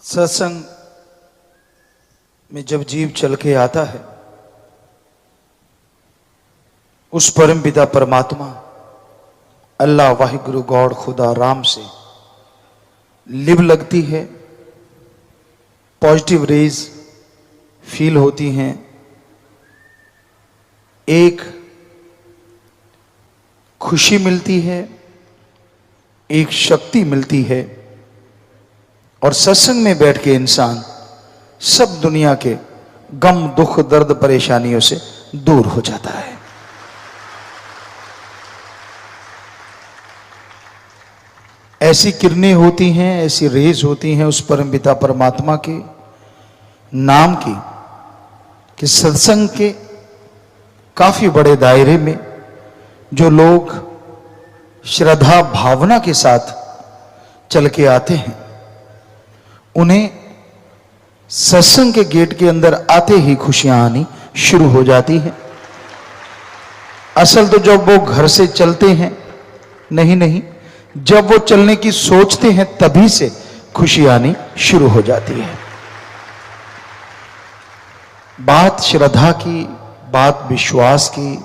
सत्संग में जब जीव चल के आता है, उस परम पिता परमात्मा अल्लाह वाहिगुरु गॉड खुदा राम से लिव लगती है, पॉजिटिव रेज फील होती हैं, एक खुशी मिलती है, एक शक्ति मिलती है और सत्संग में बैठ के इंसान सब दुनिया के गम दुख दर्द परेशानियों से दूर हो जाता है। ऐसी किरणें होती हैं, ऐसी रेज होती हैं उस परम पिता परमात्मा के नाम की कि सत्संग के काफी बड़े दायरे में जो लोग श्रद्धा भावना के साथ चल के आते हैं, उन्हें सत्संग के गेट के अंदर आते ही खुशियां आनी शुरू हो जाती हैं। असल तो जब वो घर से चलते हैं, नहीं, जब वो चलने की सोचते हैं तभी से खुशी आनी शुरू हो जाती है। बात श्रद्धा की, बात विश्वास की,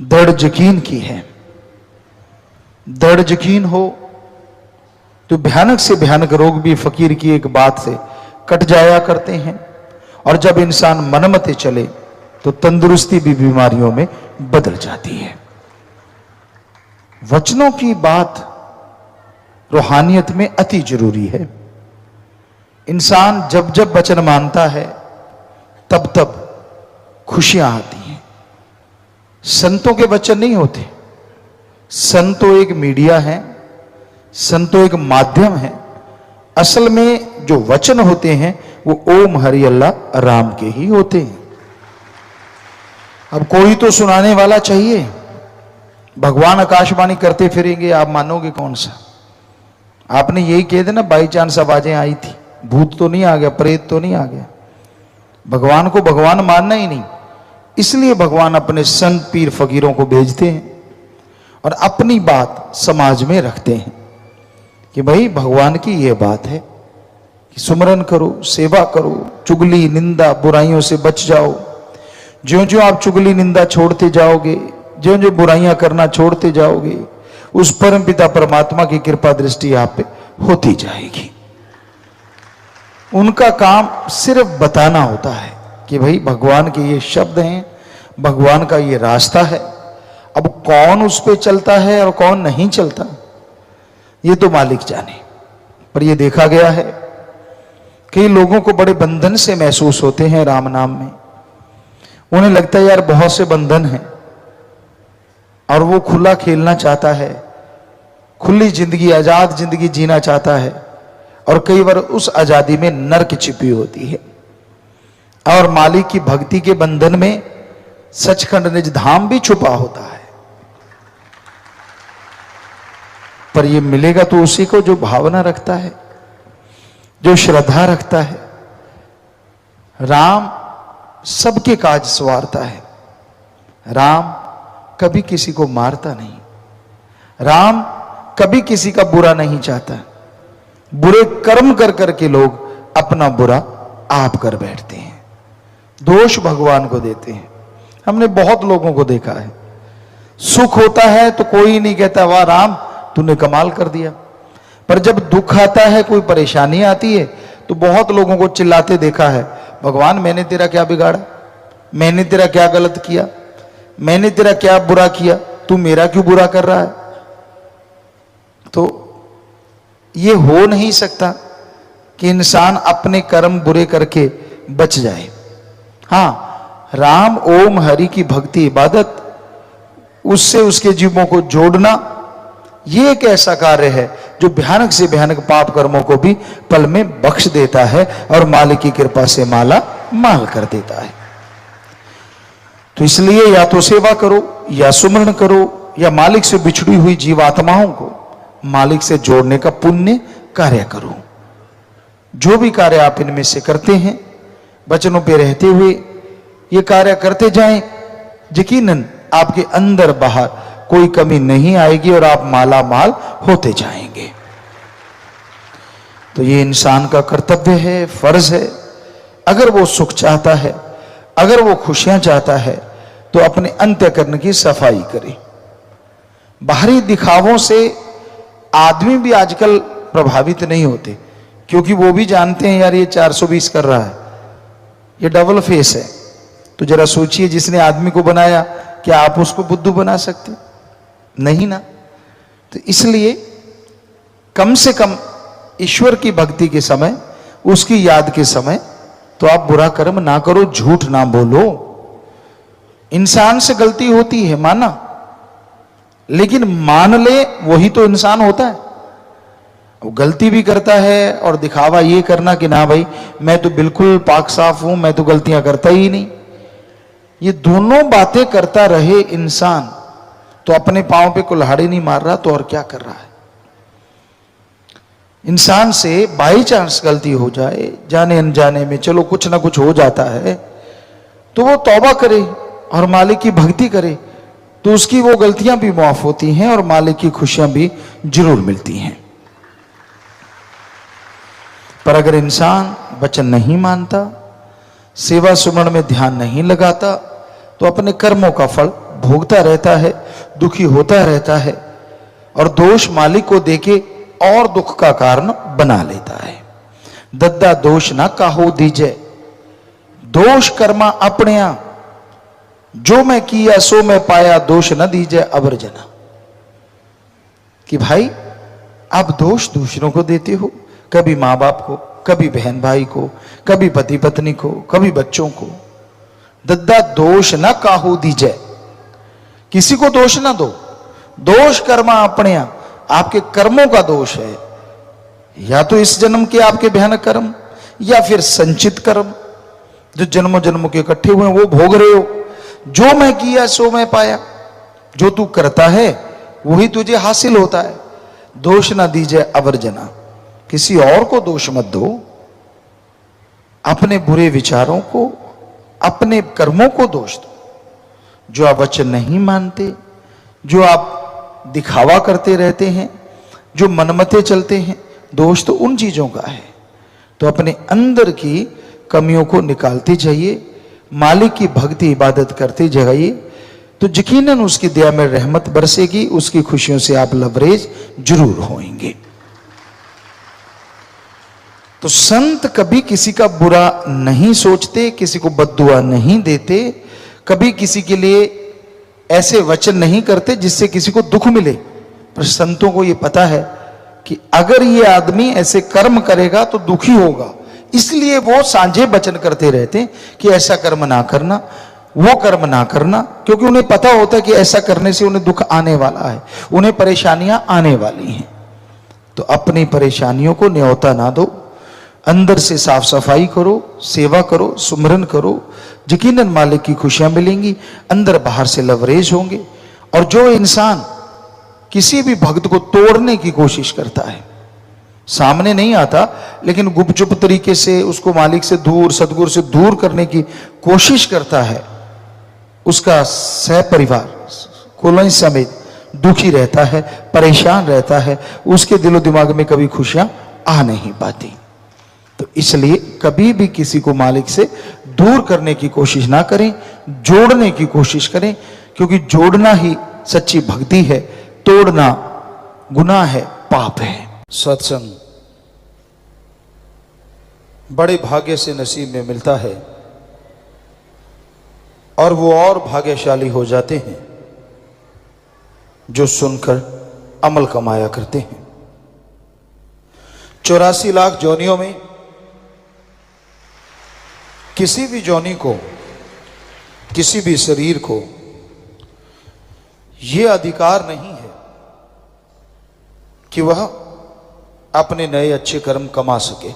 दृढ़ यकीन की है। दृढ़ यकीन हो तो भयानक से भयानक रोग भी फकीर की एक बात से कट जाया करते हैं, और जब इंसान मनमते चले तो तंदुरुस्ती भी बीमारियों में बदल जाती है। वचनों की बात रूहानियत में अति जरूरी है। इंसान जब जब वचन मानता है तब तब खुशियां आती हैं। संतों के वचन नहीं होते, संतो एक मीडिया है, संतो एक माध्यम है। असल में जो वचन होते हैं वो ओम हरि अल्लाह राम के ही होते हैं। अब कोई तो सुनाने वाला चाहिए। भगवान आकाशवाणी करते फिरेंगे, आप मानोगे कौन सा? आपने यही कह देना बाई चांस आवाजें आई थी, भूत तो नहीं आ गया, प्रेत तो नहीं आ गया। भगवान को भगवान मानना ही नहीं, इसलिए भगवान अपने संत पीर फकीरों को भेजते हैं और अपनी बात समाज में रखते हैं कि भाई भगवान की यह बात है कि सुमरन करो, सेवा करो, चुगली निंदा बुराइयों से बच जाओ। ज्यों ज्यों आप चुगली निंदा छोड़ते जाओगे, ज्यों ज्यों बुराइयां करना छोड़ते जाओगे, उस परम पिता परमात्मा की कृपा दृष्टि आप पे होती जाएगी। उनका काम सिर्फ बताना होता है कि भाई भगवान के ये शब्द हैं, भगवान का ये रास्ता है। अब कौन उस पे चलता है और कौन नहीं चलता, ये तो मालिक जाने। पर ये देखा गया है कई लोगों को बड़े बंधन से महसूस होते हैं राम नाम में। उन्हें लगता है यार बहुत से बंधन हैं और वो खुला खेलना चाहता है, खुली जिंदगी, आजाद जिंदगी जीना चाहता है, और कई बार उस आजादी में नर्क छिपी होती है। और मालिक की भक्ति के बंधन में सचखंड निज धाम भी छुपा होता है। पर ये मिलेगा तो उसी को जो भावना रखता है, जो श्रद्धा रखता है। राम सबके काज संवारता है। राम कभी किसी को मारता नहीं। राम कभी किसी का बुरा नहीं चाहता। बुरे कर्म कर करके लोग अपना बुरा आप कर बैठते हैं, दोष भगवान को देते हैं। हमने बहुत लोगों को देखा है, सुख होता है तो कोई नहीं कहता वाह राम तूने कमाल कर दिया, पर जब दुख आता है, कोई परेशानी आती है, तो बहुत लोगों को चिल्लाते देखा है, भगवान मैंने तेरा क्या बिगाड़ा, मैंने तेरा क्या गलत किया, मैंने तेरा क्या बुरा किया, तू मेरा क्यों बुरा कर रहा है। तो ये हो नहीं सकता कि इंसान अपने कर्म बुरे करके बच जाए। हाँ, राम ओम हरि की भक्ति इबादत, उससे उसके जीवों को जोड़ना, ये एक ऐसा कार्य है जो भयानक से भयानक पाप कर्मों को भी पल में बख्श देता है और मालिक की कृपा से माला माल कर देता है। तो इसलिए या तो सेवा करो, या सुमरण करो, या मालिक से बिछड़ी हुई जीवात्माओं को मालिक से जोड़ने का पुण्य कार्य करो। जो भी कार्य आप इनमें से करते हैं, वचनों पे रहते हुए ये कार्य करते जाएं, यकीनन आपके अंदर बाहर कोई कमी नहीं आएगी और आप माला माल होते जाएंगे। तो ये इंसान का कर्तव्य है, फर्ज है। अगर वो सुख चाहता है, अगर वो खुशियां चाहता है, तो अपने अंतःकरण की सफाई करे। बाहरी दिखावों से आदमी भी आजकल प्रभावित नहीं होते, क्योंकि वो भी जानते हैं यार ये 420 कर रहा है, ये डबल फेस है। तो जरा सोचिए, जिसने आदमी को बनाया, क्या आप उसको बुद्धू बना सकते? नहीं ना। तो इसलिए कम से कम ईश्वर की भक्ति के समय, उसकी याद के समय तो आप बुरा कर्म ना करो, झूठ ना बोलो। इंसान से गलती होती है, माना, लेकिन मान ले वही तो इंसान होता है। वो गलती भी करता है और दिखावा ये करना कि ना भाई मैं तो बिल्कुल पाक साफ हूं, मैं तो गलतियां करता ही नहीं, ये दोनों बातें करता रहे इंसान तो अपने पांव पे कुल्हाड़ी नहीं मार रहा तो और क्या कर रहा है। इंसान से बाई चांस गलती हो जाए, जाने अनजाने में, चलो कुछ ना कुछ हो जाता है, तो वो तौबा करे और मालिक की भक्ति करे, तो उसकी वो गलतियां भी माफ होती हैं और मालिक की खुशियां भी जरूर मिलती हैं। पर अगर इंसान वचन नहीं मानता, सेवा सुमरण में ध्यान नहीं लगाता, तो अपने कर्मों का फल भोगता रहता है, दुखी होता रहता है और दोष मालिक को देके और दुख का कारण बना लेता है। दद्दा दोष ना काहो दीजे, दोष कर्मा अपने, जो मैं किया सो मैं पाया, दोष न दीजे अवर्जना। कि भाई आप दोष दूसरों को देते हो, कभी मां बाप को, कभी बहन भाई को, कभी पति पत्नी को, कभी बच्चों को। दद्दा दोष न काहू दीजे, किसी को दोष ना दो। दोष कर्मा अपने, आपके कर्मों का दोष है, या तो इस जन्म के आपके भयानक कर्म, या फिर संचित कर्म जो जन्मों जन्मों के इकट्ठे हुए वो भोग रहे हो। जो मैं किया सो मैं पाया, जो तू करता है वही तुझे हासिल होता है। दोष ना दीजिए अवर्जना, किसी और को दोष मत दो, अपने बुरे विचारों को, अपने कर्मों को दोष दो। जो आप वचन नहीं मानते, जो आप दिखावा करते रहते हैं, जो मनमते चलते हैं, दोष तो उन चीजों का है। तो अपने अंदर की कमियों को निकालते जाइए, मालिक की भक्ति इबादत करते जाइए, तो यकीनन उसकी दया में रहमत बरसेगी, उसकी खुशियों से आप लबरेज जरूर होंगे। तो संत कभी किसी का बुरा नहीं सोचते, किसी को बद्दुआ नहीं देते, कभी किसी के लिए ऐसे वचन नहीं करते जिससे किसी को दुख मिले। पर संतों को यह पता है कि अगर ये आदमी ऐसे कर्म करेगा तो दुखी होगा, इसलिए वो सांझे वचन करते रहते हैं कि ऐसा कर्म ना करना, वो कर्म ना करना, क्योंकि उन्हें पता होता है कि ऐसा करने से उन्हें दुख आने वाला है, उन्हें परेशानियां आने वाली हैं। तो अपनी परेशानियों को न्योता ना दो, अंदर से साफ सफाई करो, सेवा करो, सुमरन करो, यकीनन मालिक की खुशियां मिलेंगी, अंदर बाहर से लवरेज होंगे। और जो इंसान किसी भी भक्त को तोड़ने की कोशिश करता है, सामने नहीं आता लेकिन गुपचुप तरीके से उसको मालिक से दूर, सदगुरु से दूर करने की कोशिश करता है, उसका सह परिवार कुल समेत दुखी रहता है, परेशान रहता है, उसके दिलो दिमाग में कभी खुशियां आ नहीं पाती। तो इसलिए कभी भी किसी को मालिक से दूर करने की कोशिश ना करें, जोड़ने की कोशिश करें, क्योंकि जोड़ना ही सच्ची भक्ति है, तोड़ना गुनाह है, पाप है। सत्संग बड़े भाग्य से नसीब में मिलता है और वो और भाग्यशाली हो जाते हैं जो सुनकर अमल कमाया करते हैं। 84 लाख जोनियों में किसी भी जोनी को, किसी भी शरीर को यह अधिकार नहीं है कि वह अपने नए अच्छे कर्म कमा सके।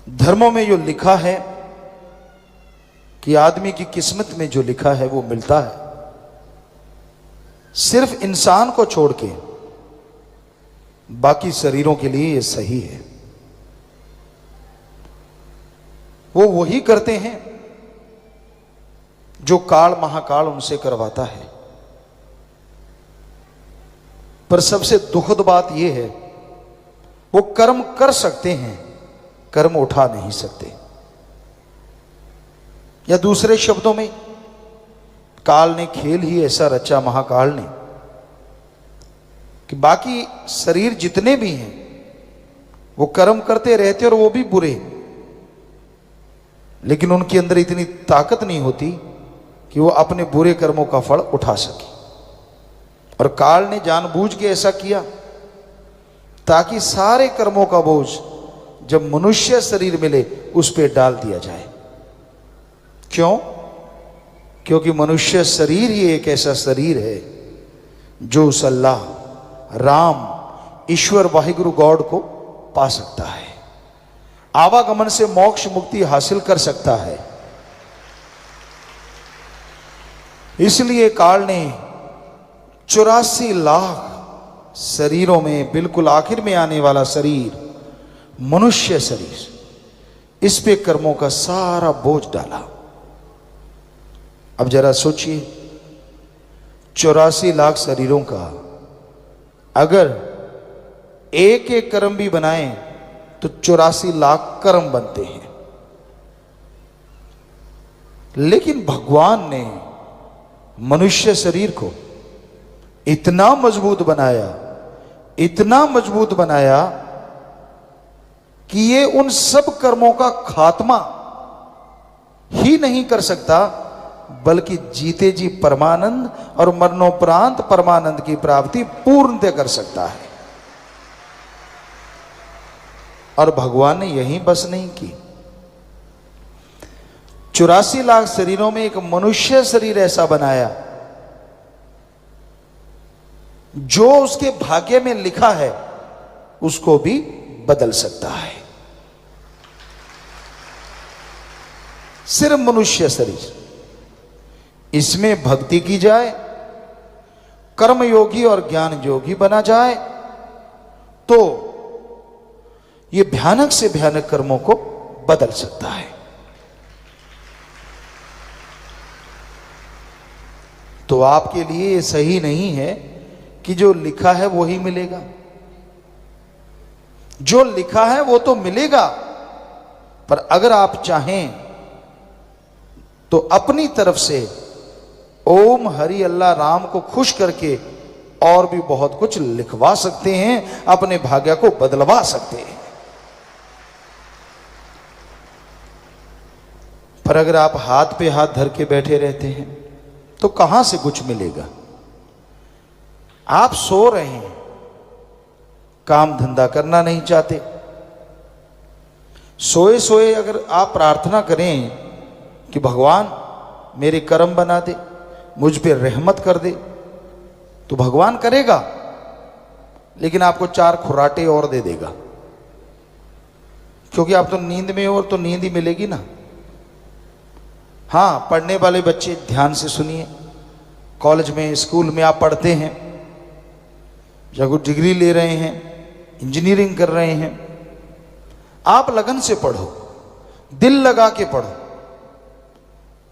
धर्मों में जो लिखा है कि आदमी की किस्मत में जो लिखा है वो मिलता है, सिर्फ इंसान को छोड़ के बाकी शरीरों के लिए ये सही है। वो वही करते हैं जो काल महाकाल उनसे करवाता है। पर सबसे दुखद बात यह है वो कर्म कर सकते हैं, कर्म उठा नहीं सकते। या दूसरे शब्दों में, काल ने खेल ही ऐसा रचा, महाकाल ने, कि बाकी शरीर जितने भी हैं वो कर्म करते रहते और वो भी बुरे, लेकिन उनके अंदर इतनी ताकत नहीं होती कि वो अपने बुरे कर्मों का फल उठा सके। और काल ने जानबूझ के ऐसा किया ताकि सारे कर्मों का बोझ जब मनुष्य शरीर मिले उस पर डाल दिया जाए। क्यों? क्योंकि मनुष्य शरीर ही एक ऐसा शरीर है जो उस अल्लाह, राम, ईश्वर वाहिगुरु गॉड को पा सकता है, आवागमन से मोक्ष मुक्ति हासिल कर सकता है। इसलिए काल ने 84 लाख शरीरों में बिल्कुल आखिर में आने वाला शरीर, मनुष्य शरीर, इस पे कर्मों का सारा बोझ डाला। अब जरा सोचिए, 84 लाख शरीरों का अगर एक एक कर्म भी बनाएं तो 84 लाख कर्म बनते हैं। लेकिन भगवान ने मनुष्य शरीर को इतना मजबूत बनाया, इतना मजबूत बनाया कि ये उन सब कर्मों का खात्मा ही नहीं कर सकता, बल्कि जीते जी परमानंद और मरणोपरांत परमानंद की प्राप्ति पूर्णतः कर सकता है। और भगवान ने यही बस नहीं की, 84 लाख शरीरों में एक मनुष्य शरीर ऐसा बनाया जो उसके भाग्य में लिखा है उसको भी बदल सकता है। सिर्फ मनुष्य शरीर, इसमें भक्ति की जाए, कर्म योगी और ज्ञान योगी बना जाए तो ये भयानक से भयानक कर्मों को बदल सकता है। तो आपके लिए ये सही नहीं है कि जो लिखा है वो ही मिलेगा। जो लिखा है वो तो मिलेगा, पर अगर आप चाहें तो अपनी तरफ से ओम हरि अल्लाह राम को खुश करके और भी बहुत कुछ लिखवा सकते हैं, अपने भाग्य को बदलवा सकते हैं। पर अगर आप हाथ पे हाथ धर के बैठे रहते हैं तो कहां से कुछ मिलेगा। आप सो रहे हैं, काम धंधा करना नहीं चाहते, सोए सोए अगर आप प्रार्थना करें कि भगवान मेरे कर्म बना दे, मुझ पे रहमत कर दे, तो भगवान करेगा, लेकिन आपको 4 खुराटे और दे देगा, क्योंकि आप तो नींद में हो और तो नींद ही मिलेगी ना। हाँ, पढ़ने वाले बच्चे ध्यान से सुनिए, कॉलेज में स्कूल में आप पढ़ते हैं या कुछ डिग्री ले रहे हैं, इंजीनियरिंग कर रहे हैं, आप लगन से पढ़ो, दिल लगा के पढ़ो।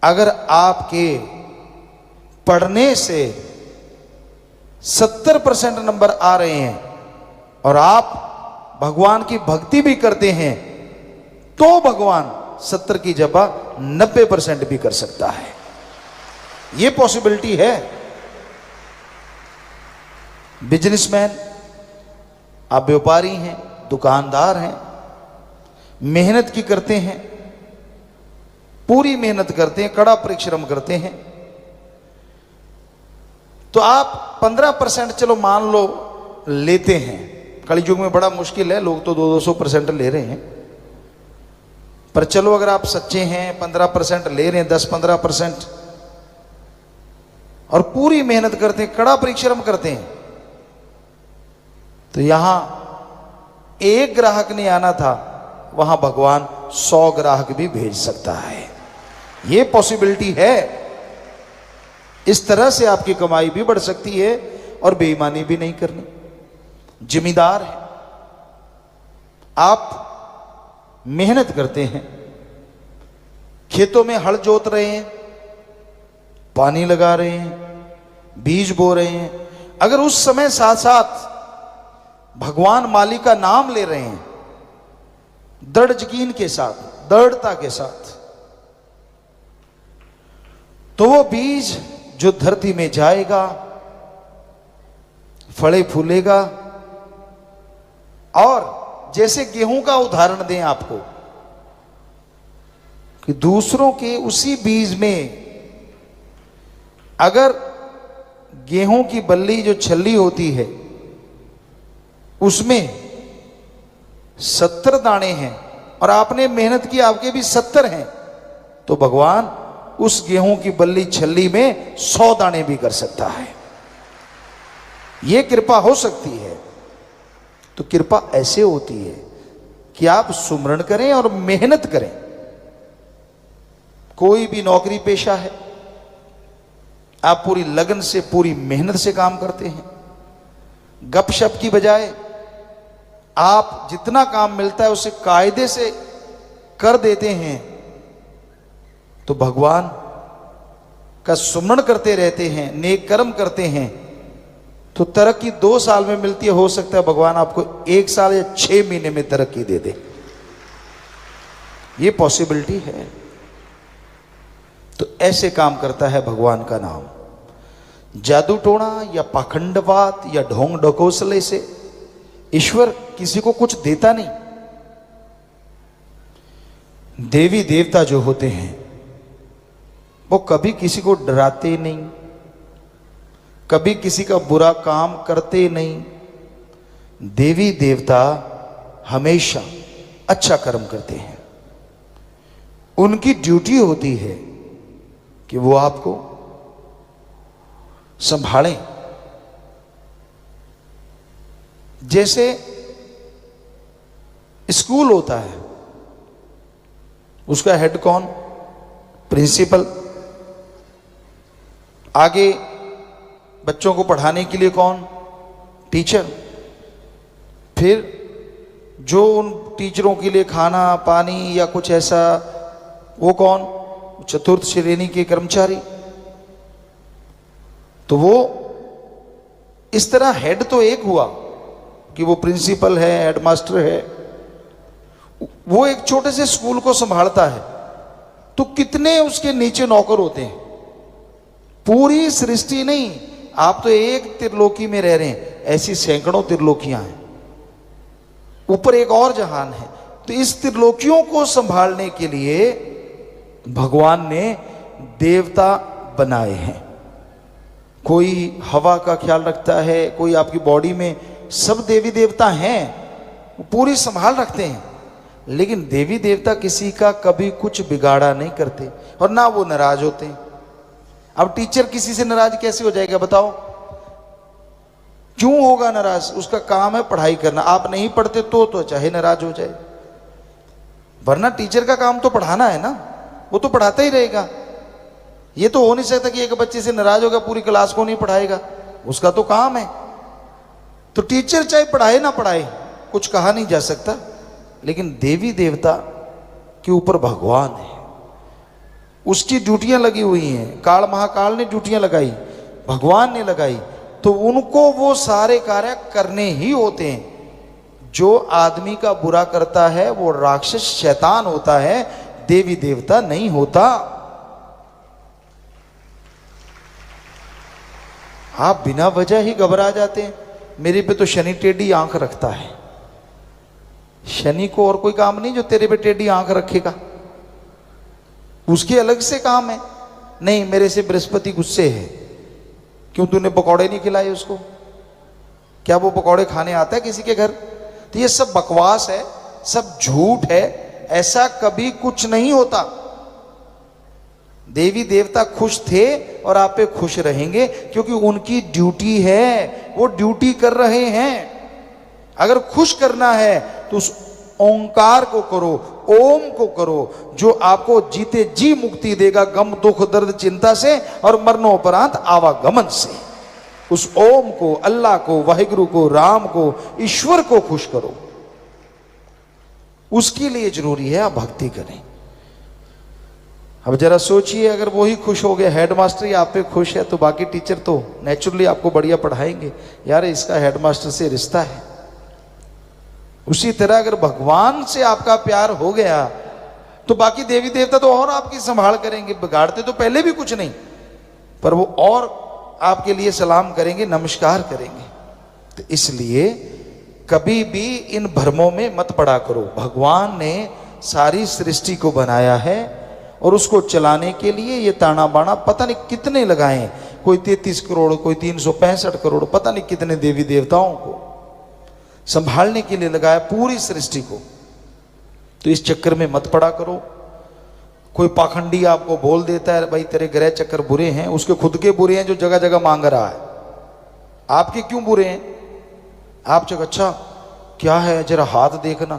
अगर आपके पढ़ने से 70% नंबर आ रहे हैं और आप भगवान की भक्ति भी करते हैं तो भगवान 70 की जगह 90% भी कर सकता है। यह पॉसिबिलिटी है। बिजनेसमैन, आप व्यापारी हैं, दुकानदार हैं, मेहनत की करते हैं, पूरी मेहनत करते हैं, कड़ा परिश्रम करते हैं, तो आप 15% चलो मान लो लेते हैं। कलयुग में बड़ा मुश्किल है, लोग तो 200% ले रहे हैं, पर चलो अगर आप सच्चे हैं 15% ले रहे हैं, 10-15%, और पूरी मेहनत करते हैं, कड़ा परिश्रम करते हैं, तो यहां एक ग्राहक नहीं आना था, वहां भगवान 100 ग्राहक भी भेज सकता है। यह पॉसिबिलिटी है। इस तरह से आपकी कमाई भी बढ़ सकती है और बेईमानी भी नहीं करनी। जिम्मेदार है, आप मेहनत करते हैं, खेतों में हल जोत रहे हैं, पानी लगा रहे हैं, बीज बो रहे हैं, अगर उस समय साथ साथ भगवान माली का नाम ले रहे हैं दृढ़ यकीन के साथ, दृढ़ता के साथ, तो वो बीज जो धरती में जाएगा, फले फूलेगा। और जैसे गेहूं का उदाहरण दें आपको कि दूसरों के उसी बीज में अगर गेहूं की बल्ली जो छल्ली होती है उसमें 70 दाने हैं और आपने मेहनत की, आपके भी 70 हैं, तो भगवान उस गेहूं की बल्ली छल्ली में 100 दाने भी कर सकता है। यह कृपा हो सकती है। तो कृपा ऐसे होती है कि आप सुमरण करें और मेहनत करें। कोई भी नौकरी पेशा है, आप पूरी लगन से, पूरी मेहनत से काम करते हैं, गपशप की बजाय आप जितना काम मिलता है उसे कायदे से कर देते हैं, तो भगवान का सुमरण करते रहते हैं, नेक कर्म करते हैं, तो तरक्की 2 साल में मिलती है। हो सकता है भगवान आपको 1 साल या 6 महीने में तरक्की दे दे, ये पॉसिबिलिटी है। तो ऐसे काम करता है भगवान का नाम। जादू टोना या पाखंडवाद या ढोंग ढकोसले से ईश्वर किसी को कुछ देता नहीं। देवी देवता जो होते हैं वो कभी किसी को डराते नहीं, कभी किसी का बुरा काम करते नहीं। देवी देवता हमेशा अच्छा कर्म करते हैं। उनकी ड्यूटी होती है कि वो आपको संभालें। जैसे स्कूल होता है, उसका हेड कौन? प्रिंसिपल। आगे बच्चों को पढ़ाने के लिए कौन? टीचर। फिर जो उन टीचरों के लिए खाना पानी या कुछ ऐसा, वो कौन? चतुर्थ श्रेणी के कर्मचारी। तो वो इस तरह हेड तो एक हुआ कि वो प्रिंसिपल है, हेडमास्टर है, वो एक छोटे से स्कूल को संभालता है, तो कितने उसके नीचे नौकर होते हैं। पूरी सृष्टि नहीं, आप तो एक त्रिलोकी में रह रहे हैं, ऐसी सैकड़ों त्रिलोकियां हैं, ऊपर एक और जहान है। तो इस त्रिलोकियों को संभालने के लिए भगवान ने देवता बनाए हैं। कोई हवा का ख्याल रखता है, कोई आपकी बॉडी में, सब देवी देवता हैं, वो पूरी संभाल रखते हैं। लेकिन देवी देवता किसी का कभी कुछ बिगाड़ा नहीं करते और ना वो नाराज होते हैं। अब टीचर किसी से नाराज कैसे हो जाएगा बताओ? क्यों होगा नाराज? उसका काम है पढ़ाई करना। आप नहीं पढ़ते तो चाहे नाराज हो जाए, वरना टीचर का काम तो पढ़ाना है ना, वो तो पढ़ाता ही रहेगा। ये तो हो नहीं सकता कि एक बच्चे से नाराज होगा पूरी क्लास को नहीं पढ़ाएगा, उसका तो काम है। तो टीचर चाहे पढ़ाए ना पढ़ाए, कुछ कहा नहीं जा सकता। लेकिन देवी देवता के ऊपर भगवान है, उसकी ड्यूटियां लगी हुई हैं। काल महाकाल ने ड्यूटियां लगाई, भगवान ने लगाई, तो उनको वो सारे कार्य करने ही होते हैं। जो आदमी का बुरा करता है वो राक्षस शैतान होता है, देवी देवता नहीं होता। आप बिना वजह ही घबरा जाते हैं। मेरे पे तो शनि टेढ़ी आंख रखता है। शनि को और कोई काम नहीं जो तेरे पे टेढ़ी आंख रखेगा, उसके अलग से काम है। नहीं, मेरे से बृहस्पति गुस्से है, क्यों तूने पकौड़े नहीं खिलाए उसको? क्या वो पकौड़े खाने आता है किसी के घर? तो ये सब बकवास है, सब झूठ है, ऐसा कभी कुछ नहीं होता। देवी देवता खुश थे और आप पे खुश रहेंगे, क्योंकि उनकी ड्यूटी है, वो ड्यूटी कर रहे हैं। अगर खुश करना है तो उस ओंकार को करो, ओम को करो, जो आपको जीते जी मुक्ति देगा गम दुख दर्द चिंता से और मरणोपरांत आवागमन से। उस ओम को, अल्लाह को, वाहिगुरु को, राम को, ईश्वर को खुश करो। उसके लिए जरूरी है आप भक्ति करें। अब जरा सोचिए, अगर वो ही खुश हो गए, हेडमास्टर ही आप पे खुश है, तो बाकी टीचर तो नेचुरली आपको बढ़िया पढ़ाएंगे। यार इसका हेडमास्टर से रिश्ता है, उसी तरह अगर भगवान से आपका प्यार हो गया तो बाकी देवी देवता तो और आपकी संभाल करेंगे। बिगाड़ते तो पहले भी कुछ नहीं, पर वो और आपके लिए सलाम करेंगे, नमस्कार करेंगे। तो इसलिए कभी भी इन भ्रमों में मत पड़ा करो। भगवान ने सारी सृष्टि को बनाया है और उसको चलाने के लिए ये ताना बाना पता नहीं कितने लगाए, कोई 33 करोड़, कोई 365 करोड़, पता नहीं कितने देवी देवताओं को संभालने के लिए लगाया पूरी सृष्टि को। तो इस चक्कर में मत पड़ा करो। कोई पाखंडी आपको बोल देता है भाई तेरे ग्रह चक्कर बुरे हैं, उसके खुद के बुरे हैं जो जगह जगह मांग रहा है, आपके क्यों बुरे हैं? आप जगह अच्छा क्या है जरा हाथ देखना,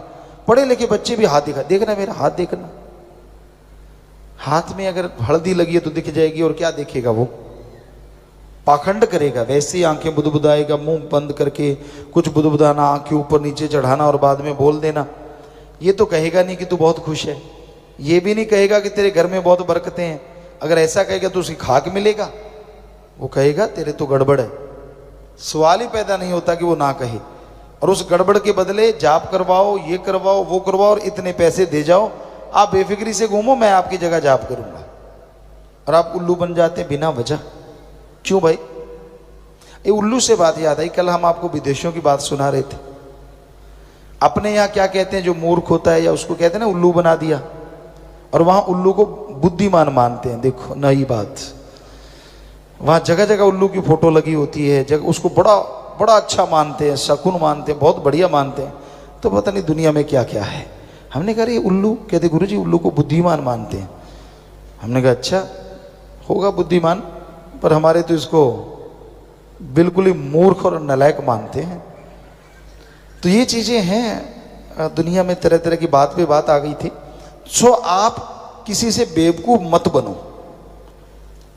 पढ़े लिखे बच्चे भी हाथ दिखा, देखना मेरा हाथ देखना। हाथ में अगर हल्दी लगी है तो दिख जाएगी, और क्या देखेगा वो? पाखंड करेगा। वैसे ही आंखें बुदबुदाएगा, मुंह बंद करके कुछ बुदबुदाना, आंखें ऊपर नीचे चढ़ाना और बाद में बोल देना। ये तो कहेगा नहीं कि तू बहुत खुश है, ये भी नहीं कहेगा कि तेरे घर में बहुत बरकतें हैं। अगर ऐसा कहेगा तो उसे खाक मिलेगा, वो कहेगा तेरे तो गड़बड़ है। सवाल ही पैदा नहीं होता कि वो ना कहे। और उस गड़बड़ के बदले जाप करवाओ, ये करवाओ, वो करवाओ और इतने पैसे दे जाओ, आप बेफिक्री से घूमो, मैं आपकी जगह जाप करूंगा। और आप उल्लू बन जाते बिना वजह। क्यों भाई? ये उल्लू से बात याद आई, कल हम आपको विदेशों की बात सुना रहे थे। अपने यहाँ क्या कहते हैं, जो मूर्ख होता है या उसको कहते हैं ना उल्लू बना दिया, और वहां उल्लू को बुद्धिमान मानते हैं। देखो नई बात, वहां जगह जगह उल्लू की फोटो लगी होती है, जगह उसको बड़ा बड़ा अच्छा मानते हैं, शकुन मानते हैं, बहुत बढ़िया मानते हैं। तो पता नहीं दुनिया में क्या क्या है। हमने कहा ये उल्लू, कहते गुरुजी उल्लू को बुद्धिमान मानते हैं। हमने कहा अच्छा होगा बुद्धिमान, पर हमारे तो इसको बिल्कुल ही मूर्ख और नालायक मानते हैं। तो ये चीजें हैं दुनिया में, तरह तरह की बात पे बात आ गई थी। सो आप किसी से बेवकूफ मत बनो।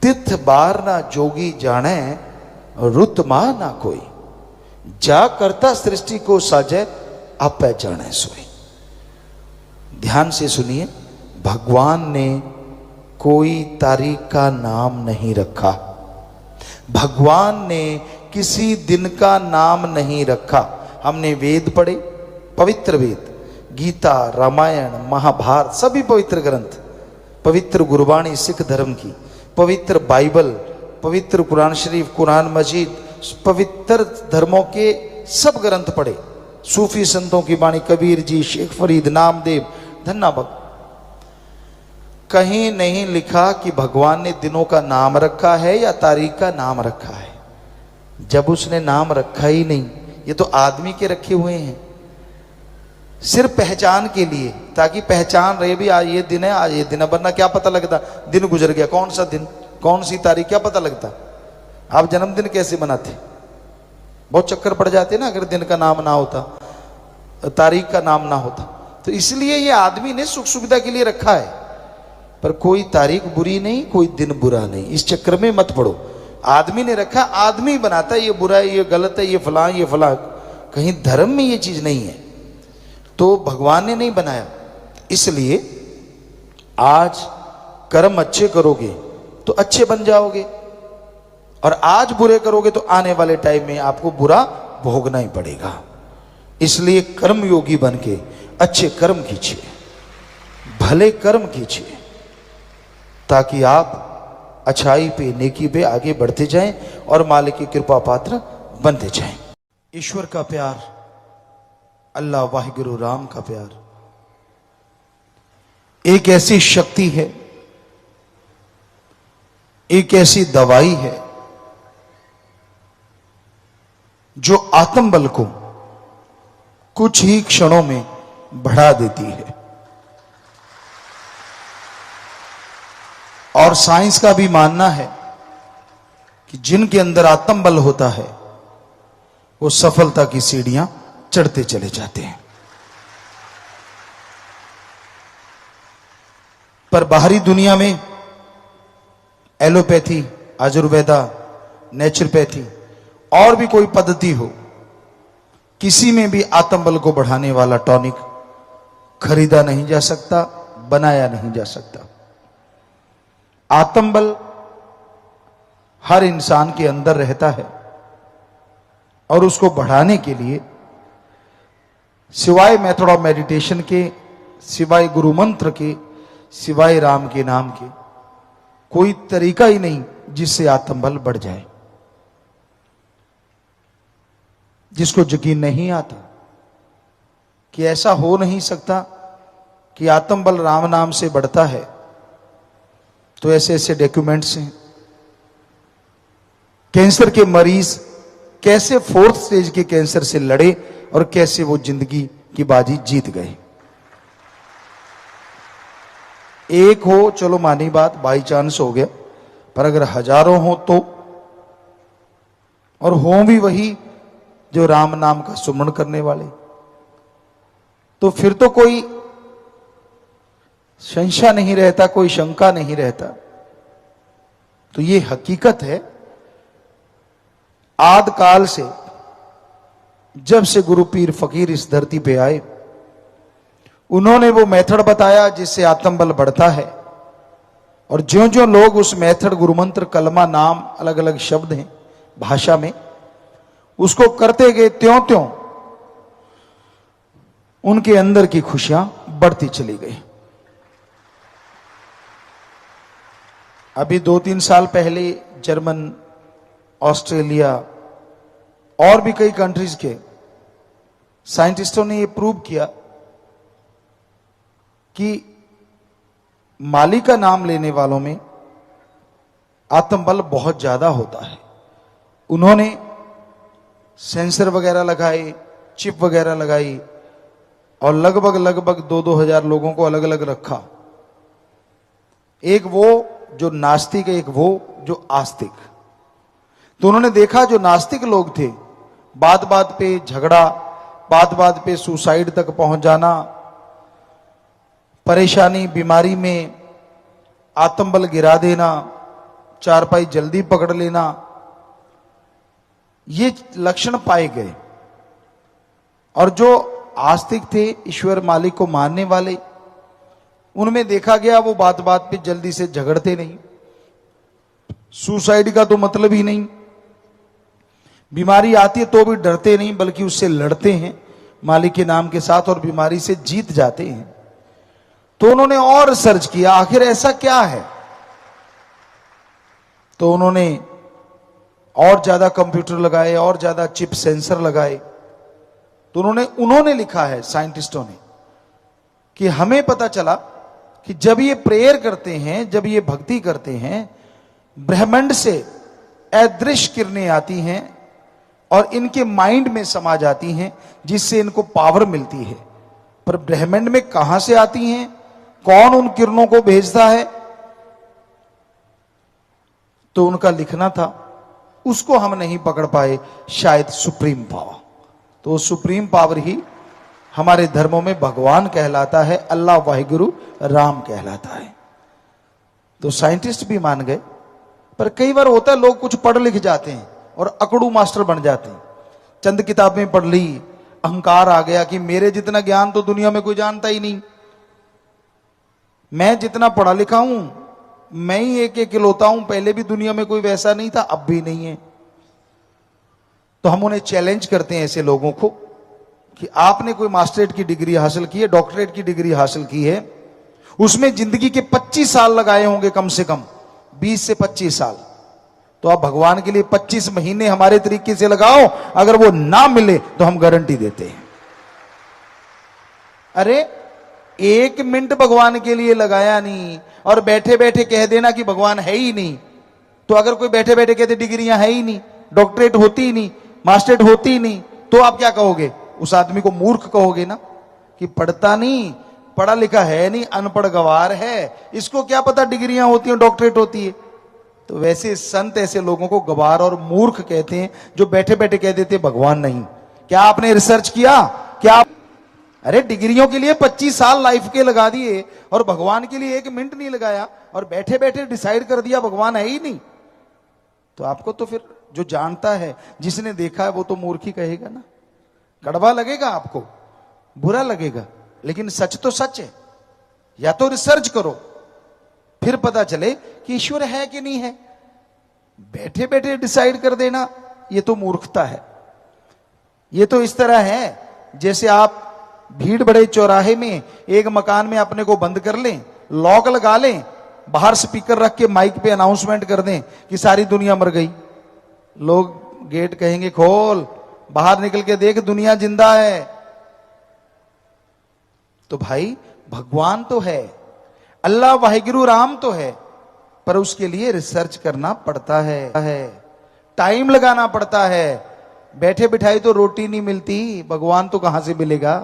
तिथ बार ना जोगी जाने, रुत मा ना कोई, जा करता सृष्टि को साजे, आप पहचाने सोई। ध्यान से सुनिए, भगवान ने कोई तारीख का नाम नहीं रखा, भगवान ने किसी दिन का नाम नहीं रखा। हमने वेद पढ़े, पवित्र वेद, गीता, रामायण, महाभारत, सभी पवित्र ग्रंथ, पवित्र गुरबाणी सिख धर्म की, पवित्र बाइबल, पवित्र कुरान शरीफ, कुरान मजीद, पवित्र धर्मों के सब ग्रंथ पढ़े। सूफी संतों की वाणी, कबीर जी, शेख फरीद, नामदेव, धन्ना भक्त। कहीं नहीं लिखा कि भगवान ने दिनों का नाम रखा है या तारीख का नाम रखा है। जब उसने नाम रखा ही नहीं, ये तो आदमी के रखे हुए हैं सिर्फ पहचान के लिए, ताकि पहचान रहे भी आज ये दिन है, आज ये दिन है। वरना क्या पता लगता दिन गुजर गया, कौन सा दिन, कौन सी तारीख, क्या पता लगता? आप जन्मदिन कैसे मनाते? बहुत चक्कर पड़ जाते ना अगर दिन का नाम ना होता, तारीख का नाम ना होता। तो इसलिए ये आदमी ने सुख सुविधा के लिए रखा है, पर कोई तारीख बुरी नहीं, कोई दिन बुरा नहीं। इस चक्कर में मत पड़ो। आदमी ने रखा, आदमी बनाता है ये बुरा है, ये गलत है, ये फलां, ये फलां। कहीं धर्म में ये चीज नहीं है, तो भगवान ने नहीं बनाया। इसलिए आज कर्म अच्छे करोगे तो अच्छे बन जाओगे, और आज बुरे करोगे तो आने वाले टाइम में आपको बुरा भोगना ही पड़ेगा। इसलिए कर्म योगी बन के अच्छे कर्म कीजिए, भले कर्म कीजिए, ताकि आप अच्छाई पे, नेकी पे आगे बढ़ते जाएं और मालिक की कृपा पात्र बनते जाएं। ईश्वर का प्यार, अल्लाह वाहिगुरु राम का प्यार एक ऐसी शक्ति है, एक ऐसी दवाई है जो आत्मबल को कुछ ही क्षणों में बढ़ा देती है। और साइंस का भी मानना है कि जिनके अंदर आत्मबल होता है वो सफलता की सीढ़ियां चढ़ते चले जाते हैं। पर बाहरी दुनिया में एलोपैथी, आयुर्वेदा, नेचुरोपैथी और भी कोई पद्धति हो, किसी में भी आत्मबल को बढ़ाने वाला टॉनिक खरीदा नहीं जा सकता, बनाया नहीं जा सकता। आत्मबल हर इंसान के अंदर रहता है और उसको बढ़ाने के लिए सिवाय मेथड ऑफ मेडिटेशन के, सिवाय गुरु मंत्र के, सिवाय राम के नाम के कोई तरीका ही नहीं जिससे आत्मबल बढ़ जाए। जिसको यकीन नहीं आता कि ऐसा हो नहीं सकता कि आत्मबल राम नाम से बढ़ता है, तो ऐसे ऐसे डॉक्यूमेंट्स हैं। कैंसर के मरीज कैसे 4th स्टेज के कैंसर से लड़े और कैसे वो जिंदगी की बाजी जीत गए। एक हो चलो मानी बात, बाई चांस हो गया, पर अगर हजारों हो तो, और हो भी वही जो राम नाम का सुमरण करने वाले, तो फिर तो कोई संशय नहीं रहता, कोई शंका नहीं रहता। तो ये हकीकत है। आद काल से, जब से गुरु पीर फकीर इस धरती पे आए, उन्होंने वो मेथड बताया जिससे आत्मबल बढ़ता है। और ज्यों ज्यों लोग उस मेथड, गुरु मंत्र, कलमा, नाम, अलग अलग शब्द हैं भाषा में, उसको करते गए, त्यों त्यों उनके अंदर की खुशियां बढ़ती चली गई। अभी 2-3 साल पहले जर्मन, ऑस्ट्रेलिया और भी कई कंट्रीज के साइंटिस्टों ने यह प्रूव किया कि माली का नाम लेने वालों में आत्मबल बहुत ज्यादा होता है। उन्होंने सेंसर वगैरह लगाए, चिप वगैरह लगाई और लगभग 2-2 हजार लोगों को अलग अलग रखा। एक वो जो नास्तिक, एक वो जो आस्तिक। तो उन्होंने देखा जो नास्तिक लोग थे, बात बात पे झगड़ा, बात बात पे सुसाइड तक पहुंच जाना, परेशानी, बीमारी में आत्मबल गिरा देना, चारपाई जल्दी पकड़ लेना, ये लक्षण पाए गए। और जो आस्तिक थे, ईश्वर मालिक को मानने वाले, उनमें देखा गया वो बात बात पे जल्दी से झगड़ते नहीं, सुसाइड का तो मतलब ही नहीं, बीमारी आती है तो भी डरते नहीं बल्कि उससे लड़ते हैं मालिक के नाम के साथ और बीमारी से जीत जाते हैं। तो उन्होंने और सर्च किया आखिर ऐसा क्या है। तो उन्होंने और ज्यादा कंप्यूटर लगाए और ज्यादा चिप सेंसर लगाए। तो उन्होंने लिखा है साइंटिस्टों ने कि हमें पता चला कि जब ये प्रेयर करते हैं, जब ये भक्ति करते हैं, ब्रह्मांड से अदृश्य किरणें आती हैं और इनके माइंड में समा जाती हैं जिससे इनको पावर मिलती है। पर ब्रह्मांड में कहां से आती हैं, कौन उन किरणों को भेजता है, तो उनका लिखना था, उसको हम नहीं पकड़ पाए, शायद सुप्रीम पावर। तो सुप्रीम पावर ही हमारे धर्मों में भगवान कहलाता है, अल्लाह वाहिगुरु राम कहलाता है। तो साइंटिस्ट भी मान गए। पर कई बार होता है लोग कुछ पढ़ लिख जाते हैं और अकड़ू मास्टर बन जाते हैं। चंद किताबें पढ़ ली, अहंकार आ गया कि मेरे जितना ज्ञान तो दुनिया में कोई जानता ही नहीं, मैं जितना पढ़ा लिखा हूं मैं ही एक इकलौता हूं, पहले भी दुनिया में कोई वैसा नहीं था, अब भी नहीं है। तो हम उन्हें चैलेंज करते हैं ऐसे लोगों को कि आपने कोई मास्टरेट की डिग्री हासिल की है, डॉक्टरेट की डिग्री हासिल की है, उसमें जिंदगी के 25 साल लगाए होंगे, कम से कम 20 से 25 साल। तो आप भगवान के लिए 25 महीने हमारे तरीके से लगाओ, अगर वो ना मिले तो हम गारंटी देते हैं। अरे 1 मिनट भगवान के लिए लगाया नहीं और बैठे बैठे कह देना कि भगवान है ही नहीं। तो अगर कोई बैठे बैठे कहते डिग्रियां है ही नहीं, डॉक्टरेट होती ही नहीं, मास्टरेट होती ही नहीं, तो आप क्या कहोगे? उस आदमी को मूर्ख कहोगे ना, कि पढ़ता नहीं, पढ़ा लिखा है नहीं, अनपढ़ गवार है, इसको क्या पता डिग्रियां होती हैं, डॉक्टरेट होती है। तो वैसे संत ऐसे लोगों को गवार और मूर्ख कहते हैं जो बैठे बैठे कह देते भगवान नहीं। क्या आपने रिसर्च किया? क्या अरे डिग्रियों के लिए 25 साल लाइफ के लगा दिए और भगवान के लिए 1 मिनट नहीं लगाया और बैठे बैठे डिसाइड कर दिया भगवान है ही नहीं। तो आपको तो फिर जो जानता है, जिसने देखा है, वो तो मूर्ख ही कहेगा ना। कड़वा लगेगा आपको, बुरा लगेगा, लेकिन सच तो सच है। या तो रिसर्च करो, फिर पता चले कि ईश्वर है कि नहीं है। बैठे बैठे डिसाइड कर देना, ये तो मूर्खता है। ये तो इस तरह है जैसे आप भीड़ बड़े चौराहे में एक मकान में अपने को बंद कर लें, लॉक लगा लें, बाहर स्पीकर रख के माइक पे अनाउंसमेंट कर दें कि सारी दुनिया मर गई। लोग गेट कहेंगे खोल, बाहर निकल के देख दुनिया जिंदा है। तो भाई भगवान तो है, अल्लाह वाहिगुरु राम तो है, पर उसके लिए रिसर्च करना पड़ता है, टाइम लगाना पड़ता है। बैठे बिठाई तो रोटी नहीं मिलती, भगवान तो कहां से मिलेगा।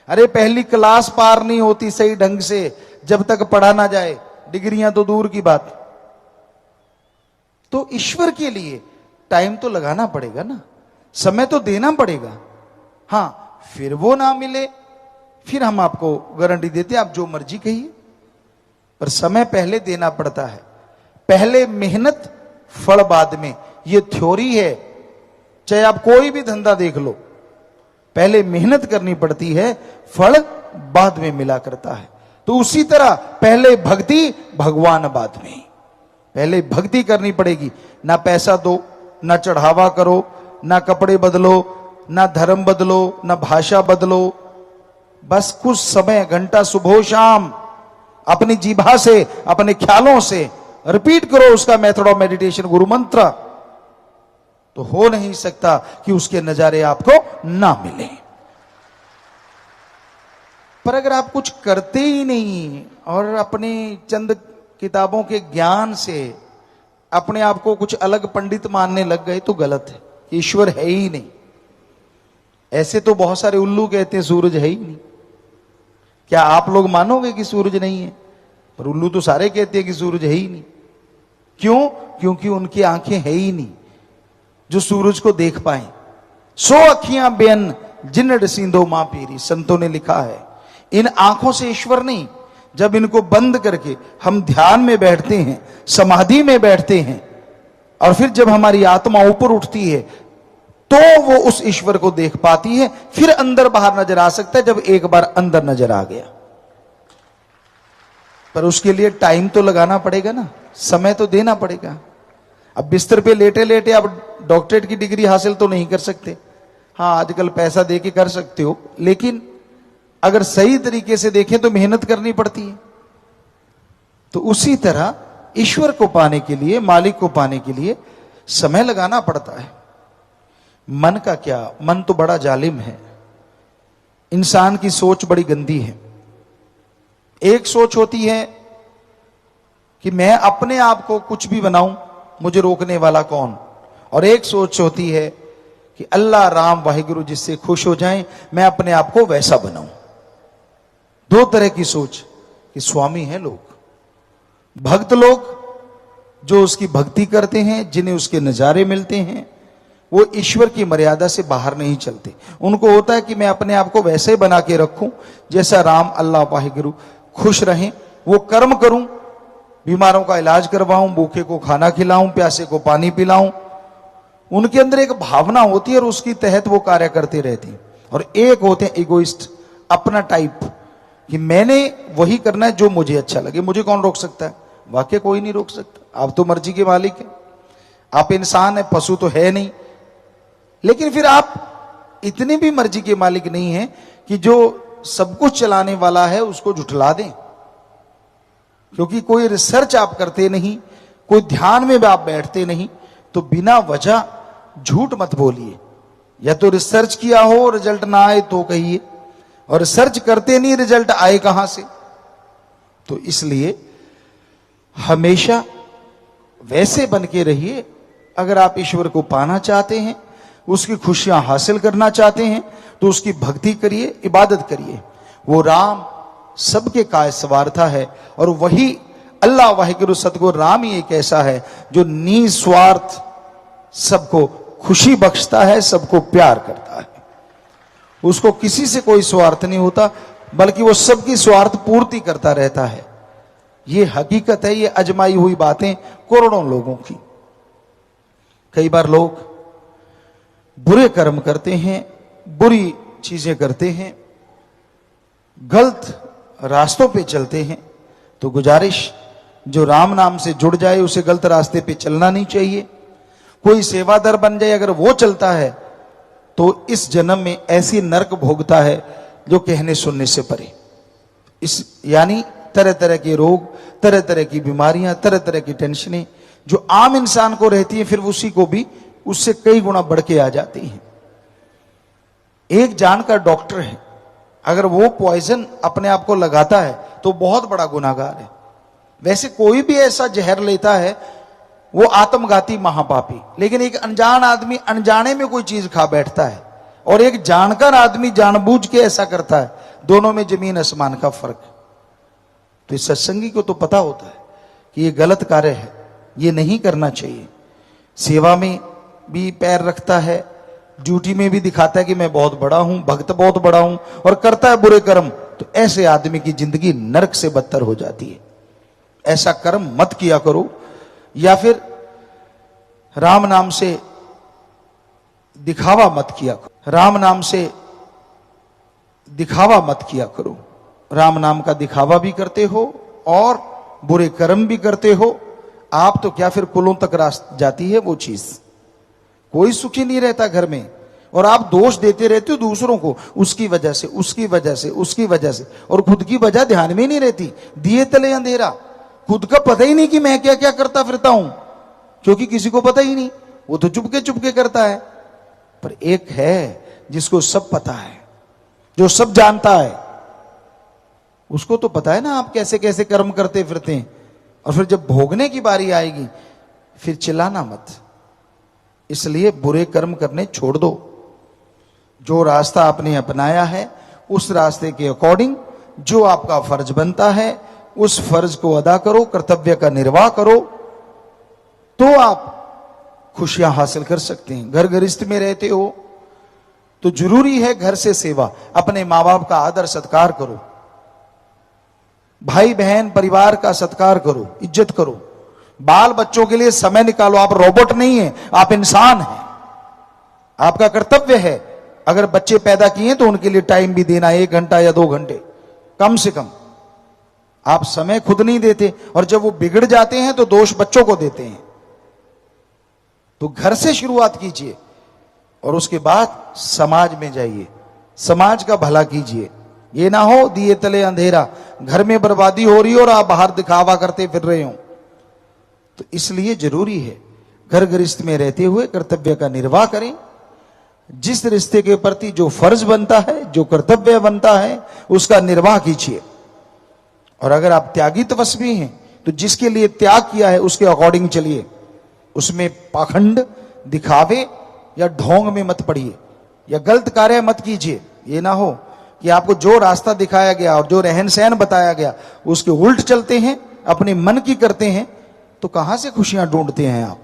अरे पहली क्लास पार नहीं होती सही ढंग से जब तक पढ़ा ना जाए, डिग्रियां तो दूर की बात। तो ईश्वर के लिए टाइम तो लगाना पड़ेगा ना, समय तो देना पड़ेगा। हां, फिर वो ना मिले फिर हम आपको गारंटी देते हैं आप जो मर्जी कहिए, पर समय पहले देना पड़ता है। पहले मेहनत फल बाद में, ये थ्योरी है। चाहे आप कोई भी धंधा देख लो, पहले मेहनत करनी पड़ती है, फल बाद में मिला करता है। तो उसी तरह पहले भक्ति, भगवान बाद में। पहले भक्ति करनी पड़ेगी। ना पैसा दो, ना चढ़ावा करो, ना कपड़े बदलो, ना धर्म बदलो, ना भाषा बदलो। बस कुछ समय, घंटा सुबह शाम अपनी जीभा से, अपने ख्यालों से रिपीट करो उसका मेथड ऑफ मेडिटेशन, गुरु मंत्र। तो हो नहीं सकता कि उसके नजारे आपको ना मिले। पर अगर आप कुछ करते ही नहीं और अपने चंद किताबों के ज्ञान से अपने आप को कुछ अलग पंडित मानने लग गए तो गलत है। ईश्वर है ही नहीं। ऐसे तो बहुत सारे उल्लू कहते हैं सूरज है ही नहीं। क्या आप लोग मानोगे कि सूरज नहीं है? पर उल्लू तो सारे कहते हैं कि सूरज है ही नहीं। क्यों? क्योंकि उनकी आंखें है ही नहीं जो सूरज को देख पाए। 100 अखियां बेन जिन्नड सींधो मां पीरी, संतों ने लिखा है। इन आंखों से ईश्वर नहीं। जब इनको बंद करके हम ध्यान में बैठते हैं, समाधि में बैठते हैं, और फिर जब हमारी आत्मा ऊपर उठती है तो वो उस ईश्वर को देख पाती है। फिर अंदर बाहर नजर आ सकता है जब एक बार अंदर नजर आ गया। पर उसके लिए टाइम तो लगाना पड़ेगा ना, समय तो देना पड़ेगा। अब बिस्तर पे लेटे लेटे आप डॉक्टरेट की डिग्री हासिल तो नहीं कर सकते। हाँ, आजकल पैसा दे के कर सकते हो, लेकिन अगर सही तरीके से देखें तो मेहनत करनी पड़ती है। तो उसी तरह ईश्वर को पाने के लिए, मालिक को पाने के लिए समय लगाना पड़ता है। मन का क्या, मन तो बड़ा जालिम है। इंसान की सोच बड़ी गंदी है। एक सोच होती है कि मैं अपने आप को कुछ भी बनाऊं, मुझे रोकने वाला कौन। और एक सोच होती है कि अल्लाह राम वाहिगुरु जिससे खुश हो जाएं, मैं अपने आप को वैसा बनाऊं। दो तरह की सोच कि स्वामी हैं लोग, भक्त लोग जो उसकी भक्ति करते हैं, जिन्हें उसके नजारे मिलते हैं, वो ईश्वर की मर्यादा से बाहर नहीं चलते। उनको होता है कि मैं अपने आप को वैसे बना के रखूं जैसा राम अल्लाह वाहिगुरु खुश रहें। वो कर्म करूं, बीमारों का इलाज करवाऊं, भूखे को खाना खिलाऊं, प्यासे को पानी पिलाऊं। उनके अंदर एक भावना होती है और उसकी तहत वो कार्य करते रहते हैं। और एक होते हैं इगोइस्ट, अपना टाइप, कि मैंने वही करना है जो मुझे अच्छा लगे। मुझे कौन रोक सकता है? वाकई कोई नहीं रोक सकता। आप तो मर्जी के मालिक हैं। आप इंसान है, पशु तो है नहीं। लेकिन फिर आप इतने भी मर्जी के मालिक नहीं हैं कि जो सब कुछ चलाने वाला है उसको झुठला दें। क्योंकि कोई रिसर्च आप करते नहीं, कोई ध्यान में आप बैठते नहीं, तो बिना वजह झूठ मत बोलिए। या तो रिसर्च किया हो, रिजल्ट ना आए तो कहिए, और रिसर्च करते नहीं, रिजल्ट आए कहां से। तो इसलिए हमेशा वैसे बन के रहिए। अगर आप ईश्वर को पाना चाहते हैं, उसकी खुशियां हासिल करना चाहते हैं, तो उसकी भक्ति करिए, इबादत करिए। वो राम सबके काय सवारता है, और वही अल्लाह वाहिगुरु सतगुरु राम ही एक ऐसा है जो निस्वार्थ सबको खुशी बख्शता है, सबको प्यार करता है। उसको किसी से कोई स्वार्थ नहीं होता, बल्कि वो सबकी स्वार्थ पूर्ति करता रहता है। ये हकीकत है, ये अजमाई हुई बातें करोड़ों लोगों की। कई बार लोग बुरे कर्म करते हैं, बुरी चीजें करते हैं, गलत रास्तों पे चलते हैं। तो गुजारिश, जो राम नाम से जुड़ जाए उसे गलत रास्ते पे चलना नहीं चाहिए। कोई सेवादार बन जाए, अगर वो चलता है तो इस जन्म में ऐसी नरक भोगता है जो कहने सुनने से परे। इस यानी तरह तरह के रोग, तरह तरह की बीमारियां, तरह तरह की टेंशनें जो आम इंसान को रहती है, फिर उसी को भी उससे कई गुना बढ़ के आ जाती हैं। एक जानकार डॉक्टर है, अगर वो पॉइजन अपने आप को लगाता है तो बहुत बड़ा गुनाहगार है। वैसे कोई भी ऐसा जहर लेता है वो आत्मघाती महापापी, लेकिन एक अनजान आदमी अनजाने में कोई चीज खा बैठता है और एक जानकार आदमी जानबूझ के ऐसा करता है, दोनों में जमीन आसमान का फर्क। तो इस सत्संगी को तो पता होता है कि ये गलत कार्य है, ये नहीं करना चाहिए। सेवा में भी पैर रखता है, ड्यूटी में भी दिखाता है कि मैं बहुत बड़ा हूं, भक्त बहुत बड़ा हूं, और करता है बुरे कर्म, तो ऐसे आदमी की जिंदगी नरक से बदतर हो जाती है। ऐसा कर्म मत किया करो। या फिर राम नाम से दिखावा मत किया करो, राम नाम से दिखावा मत किया करो। राम नाम का दिखावा भी करते हो और बुरे कर्म भी करते हो। आप तो क्या, फिर कुलों तक रास जाती है वो चीज। कोई सुखी नहीं रहता घर में, और आप दोष देते रहते हो दूसरों को, उसकी वजह से, उसकी वजह से, उसकी वजह से, और खुद की वजह ध्यान में नहीं रहती। दिए तले अंधेरा, खुद का पता ही नहीं कि मैं क्या क्या करता फिरता हूं, क्योंकि किसी को पता ही नहीं, वो तो चुपके चुपके करता है। पर एक है जिसको सब पता है, जो सब जानता है, उसको तो पता है ना आप कैसे कैसे कर्म करते फिरते हैं। और फिर जब भोगने की बारी आएगी फिर चिल्लाना मत। इसलिए बुरे कर्म करने छोड़ दो। जो रास्ता आपने अपनाया है उस रास्ते के अकॉर्डिंग जो आपका फर्ज बनता है उस फर्ज को अदा करो, कर्तव्य का निर्वाह करो, तो आप खुशियां हासिल कर सकते हैं। घर गृहस्थ में रहते हो तो जरूरी है घर से सेवा, अपने माँ बाप का आदर सत्कार करो, भाई बहन परिवार का सत्कार करो, इज्जत करो, बाल बच्चों के लिए समय निकालो। आप रोबोट नहीं है, आप इंसान हैं। आपका कर्तव्य है, अगर बच्चे पैदा किए तो उनके लिए टाइम भी देना, 1 घंटा या 2 घंटे कम से कम। आप समय खुद नहीं देते, और जब वो बिगड़ जाते हैं तो दोष बच्चों को देते हैं। तो घर से शुरुआत कीजिए और उसके बाद समाज में जाइए, समाज का भला कीजिए। ये ना हो दिए तले अंधेरा, घर में बर्बादी हो रही हो और आप बाहर दिखावा करते फिर रहे हो। तो इसलिए जरूरी है घर गृहस्थ में रहते हुए कर्तव्य का निर्वाह करें। जिस रिश्ते के प्रति जो फर्ज बनता है, जो कर्तव्य बनता है, उसका निर्वाह कीजिए। और अगर आप त्यागी तपस्वी हैं तो जिसके लिए त्याग किया है उसके अकॉर्डिंग चलिए। उसमें पाखंड, दिखावे या ढोंग में मत पड़िए, या गलत कार्य मत कीजिए। ये ना हो कि आपको जो रास्ता दिखाया गया और जो रहन सहन बताया गया उसके उल्ट चलते हैं, अपने मन की करते हैं, तो कहां से खुशियां ढूंढते हैं आप।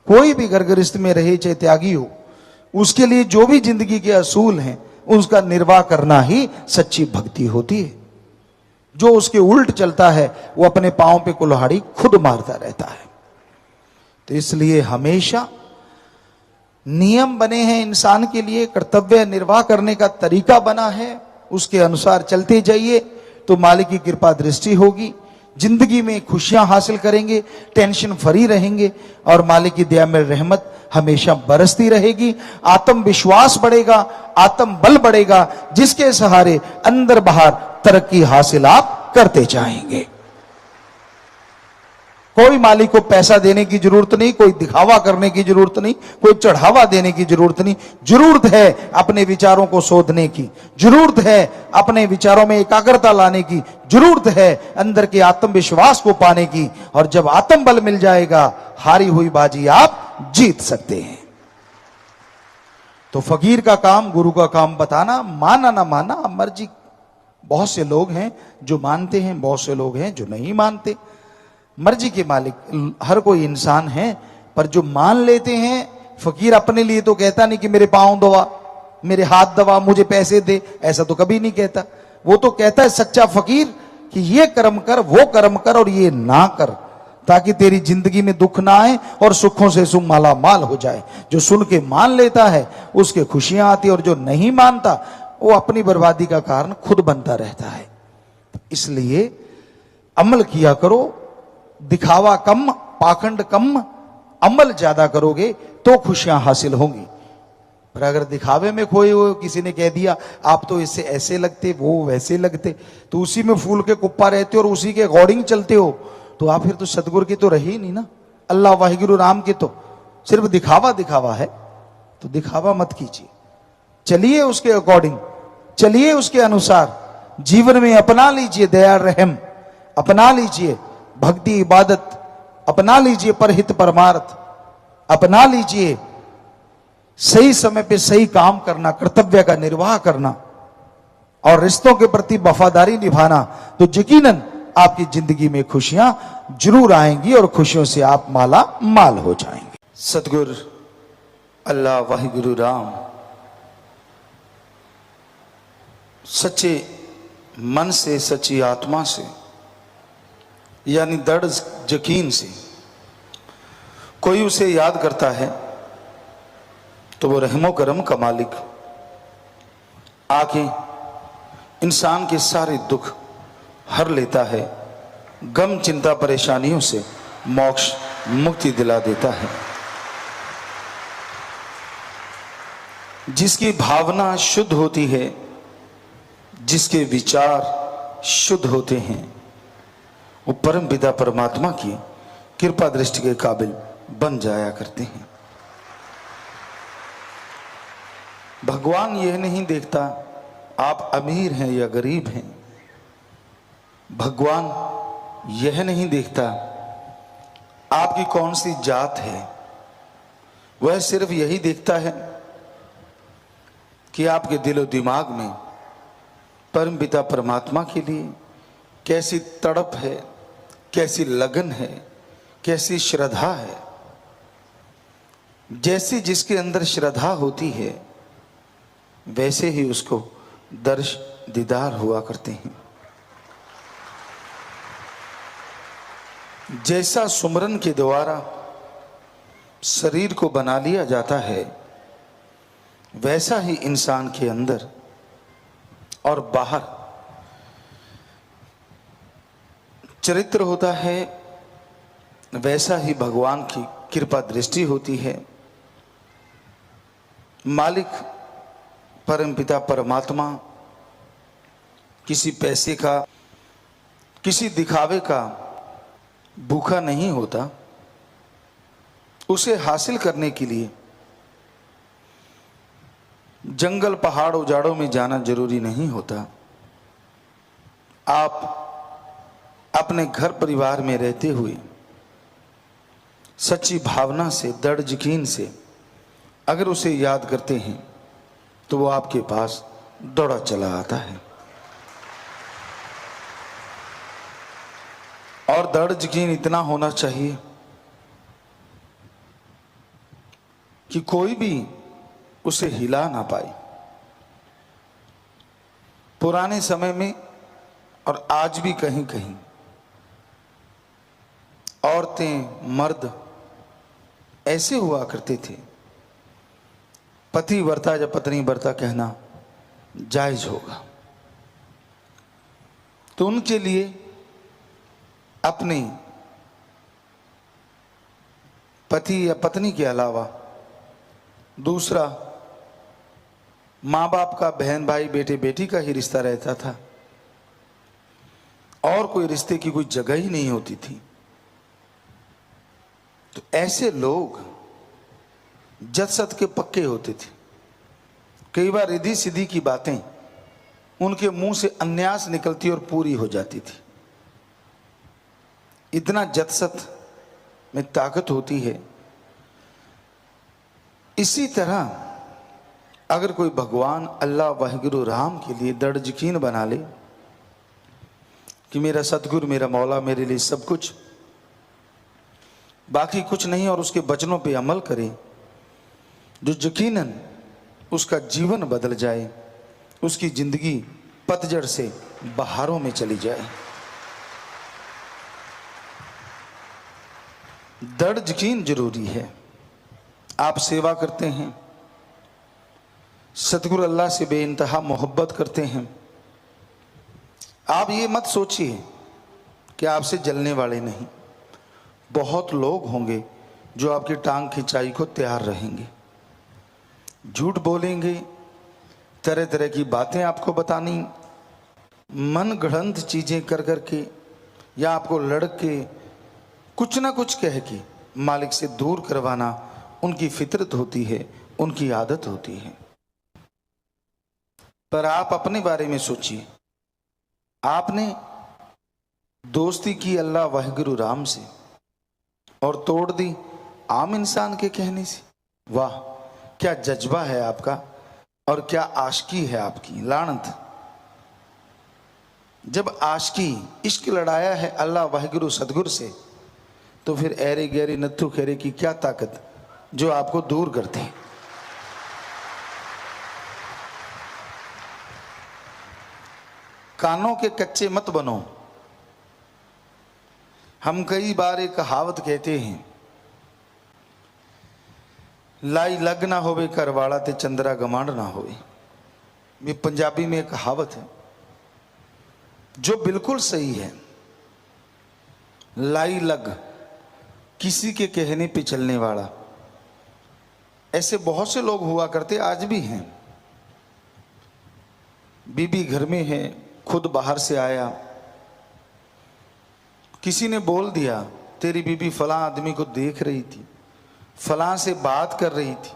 कोई भी घर गृहस्थ में रहे, चाहे त्यागी हो, उसके लिए जो भी जिंदगी के असूल हैं उसका निर्वाह करना ही सच्ची भक्ति होती है। जो उसके उल्ट चलता है वो अपने पांव पे कुल्हाड़ी खुद मारता रहता है। तो इसलिए हमेशा नियम बने हैं इंसान के लिए, कर्तव्य निर्वाह करने का तरीका बना है, उसके अनुसार चलते जाइए तो मालिक की कृपा दृष्टि होगी। जिंदगी में खुशियां हासिल करेंगे, टेंशन फ्री रहेंगे, और मालिक की दया में रहमत हमेशा बरसती रहेगी। आत्मविश्वास बढ़ेगा, आत्म बल बढ़ेगा, जिसके सहारे अंदर बाहर तरक्की हासिल आप करते जाएंगे। कोई मालिक को पैसा देने की जरूरत नहीं, कोई दिखावा करने की जरूरत नहीं, कोई चढ़ावा देने की जरूरत नहीं। जरूरत है अपने विचारों को शोधने की, जरूरत है अपने विचारों में एकाग्रता लाने की, जरूरत है अंदर के आत्मविश्वास को पाने की। और जब आत्म बल मिल जाएगा, हारी हुई बाजी आप जीत सकते हैं। तो फकीर का काम गुरु का काम बताना, माना ना माना मर्जी। बहुत से लोग हैं जो मानते हैं, बहुत से लोग हैं जो नहीं मानते। मर्जी के मालिक हर कोई इंसान है, पर जो मान लेते हैं, फकीर अपने लिए तो कहता नहीं कि मेरे पांव दबा, मेरे हाथ दबा, मुझे पैसे दे, ऐसा तो कभी नहीं कहता। वो तो कहता है सच्चा फकीर कि ये कर्म कर, वो कर्म कर और ये ना कर, ताकि तेरी जिंदगी में दुख ना आए और सुखों से सुख माला माल हो जाए। जो सुन के मान लेता है उसके खुशियां आती, और जो नहीं मानता वो अपनी बर्बादी का कारण खुद बनता रहता है। इसलिए अमल किया करो, दिखावा कम, पाखंड कम, अमल ज्यादा करोगे तो खुशियां हासिल होंगी। पर अगर दिखावे में खोए हुए, किसी ने कह दिया आप तो इससे ऐसे लगते, वो वैसे लगते, तो उसी में फूल के कुप्पा रहते हो और उसी के अकॉर्डिंग चलते हो, तो आप फिर तो सतगुरु की तो रही ही नहीं ना, अल्लाह वाहिगुरु राम के तो सिर्फ दिखावा दिखावा है। तो दिखावा मत कीजिए, चलिए उसके अकॉर्डिंग, चलिए उसके अनुसार, जीवन में अपना लीजिए दया रहम, अपना लीजिए भक्ति इबादत, अपना लीजिए परहित परमार्थ, अपना लीजिए सही समय पे सही काम करना, कर्तव्य का निर्वाह करना और रिश्तों के प्रति वफादारी निभाना, तो यकीनन आपकी जिंदगी में खुशियां जरूर आएंगी और खुशियों से आप माला माल हो जाएंगे। सतगुरु अल्लाह वाहिगुरु राम सच्चे मन से, सच्ची आत्मा से, यानी दृढ़ यकीन से कोई उसे याद करता है तो वो रहमो करम का मालिक आके इंसान के सारे दुख हर लेता है, गम चिंता परेशानियों से मोक्ष मुक्ति दिला देता है। जिसकी भावना शुद्ध होती है, जिसके विचार शुद्ध होते हैं, वो परम पिता परमात्मा की कृपा दृष्टि के काबिल बन जाया करते हैं। भगवान यह नहीं देखता आप अमीर हैं या गरीब हैं, भगवान यह नहीं देखता आपकी कौन सी जात है, वह सिर्फ यही देखता है कि आपके दिलो दिमाग में परम पिता परमात्मा के लिए कैसी तड़प है, कैसी लगन है, कैसी श्रद्धा है। जैसी जिसके अंदर श्रद्धा होती है वैसे ही उसको दर्श दीदार हुआ करते हैं। जैसा सुमरन के द्वारा शरीर को बना लिया जाता है, वैसा ही इंसान के अंदर और बाहर चरित्र होता है, वैसा ही भगवान की कृपा दृष्टि होती है। मालिक परमपिता परमात्मा किसी पैसे का, किसी दिखावे का भूखा नहीं होता। उसे हासिल करने के लिए जंगल पहाड़ उजाड़ों में जाना जरूरी नहीं होता। आप अपने घर परिवार में रहते हुए सच्ची भावना से, दृढ़ यकीन से अगर उसे याद करते हैं तो वो आपके पास दौड़ा चला आता है। और दृढ़ यकीन इतना होना चाहिए कि कोई भी उसे हिला ना पाए। पुराने समय में और आज भी कहीं कहीं औरतें मर्द ऐसे हुआ करते थे, पति वर्ता या पत्नी वर्ता कहना जायज होगा, तो उनके लिए अपने पति या पत्नी के अलावा दूसरा माँ बाप का, बहन भाई, बेटे बेटी का ही रिश्ता रहता था और कोई रिश्ते की कोई जगह ही नहीं होती थी। तो ऐसे लोग जत सत के पक्के होते थे। कई बार रिद्धि सिद्धि की बातें उनके मुंह से अन्यास निकलती और पूरी हो जाती थी। इतना जत सत में ताकत होती है। इसी तरह अगर कोई भगवान अल्लाह वाहिगुरु राम के लिए दृढ़ यकीन बना ले कि मेरा सतगुरु, मेरा मौला मेरे लिए सब कुछ, बाकी कुछ नहीं, और उसके वचनों पे अमल करे, जो यकीनन उसका जीवन बदल जाए, उसकी जिंदगी पतझड़ से बहारों में चली जाए। दृढ़ यकीन जरूरी है। आप सेवा करते हैं, सतगुरु अल्लाह से बेइंतहा मोहब्बत करते हैं, आप ये मत सोचिए कि आपसे जलने वाले नहीं। बहुत लोग होंगे जो आपकी टांग खिंचाई को तैयार रहेंगे। झूठ बोलेंगे, तरह तरह की बातें आपको बतानी, मन गढ़ंत चीजें कर करके या आपको लड़के कुछ ना कुछ कह के मालिक से दूर करवाना उनकी फितरत होती है, उनकी आदत होती है। पर आप अपने बारे में सोचिए, आपने दोस्ती की अल्लाह वाहिगुरु राम से और तोड़ दी आम इंसान के कहने से। वाह, क्या जज्बा है आपका और क्या आशिकी है आपकी। लानत, जब आशिकी इश्क लड़ाया है अल्लाह वाहिगुरु सदगुरु से, तो फिर ऐरे गहरे नत्थु खेरे की क्या ताकत जो आपको दूर करते हैं। कानों के कच्चे मत बनो। हम कई बार एक कहावत कहते हैं, लाई लग ना होवे घर वाला ते चंद्रा गमांड ना होवे। ये पंजाबी में एक कहावत है जो बिल्कुल सही है। लाई लग, किसी के कहने पे चलने वाला, ऐसे बहुत से लोग हुआ करते, आज भी हैं। बीबी घर में है, खुद बाहर से आया, किसी ने बोल दिया तेरी बीबी फलां आदमी को देख रही थी, फलां से बात कर रही थी,